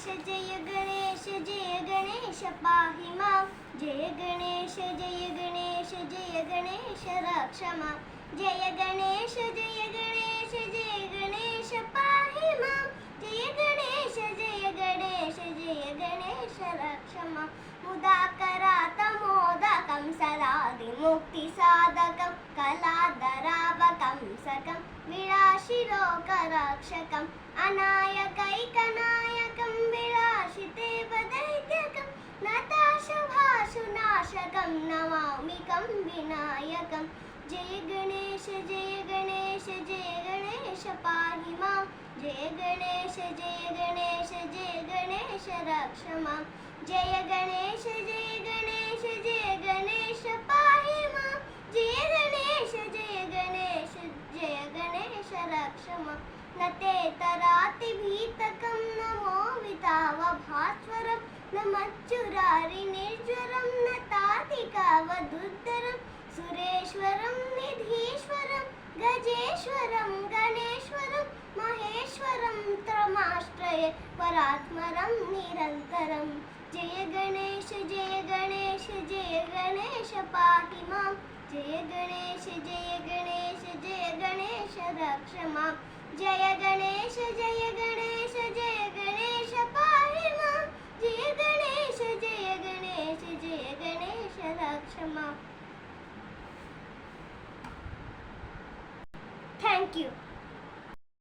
जय गणेश पाहि मां जय गणेश रक्ष मां जय गणेश पाहि मां जय गणेश रक्ष मां मुदाकरातमोदकं सलादिमुक्तिसाधकं कलाधरावकं सकं विलाशिलोकरक्षकम् अनायकैकनायकं विलासितेवदैत्यकं नताशुभाशुनाशकं नमामिकं विनायकं जय गणेश पाहि मां जय गणेश रक्ष मां जय गणेश पाहि मां जय गणेश रक्ष मां न ते तरातिभीतकं नमो वितावभास्वरं न मच्चुरारिनिर्ज्वरं न तातिकावधुद्धरं सुरेश्वरं निधीश्वरं गजेश्वरं गणेश्वरं महेश्वरं त्रमाश्रये परात्मरं निरन्तरं जय गणेश पाहि मां जय गणेश रक्ष मां जय गणेश पाहि मां जय गणेश रक्ष मां। Thank you.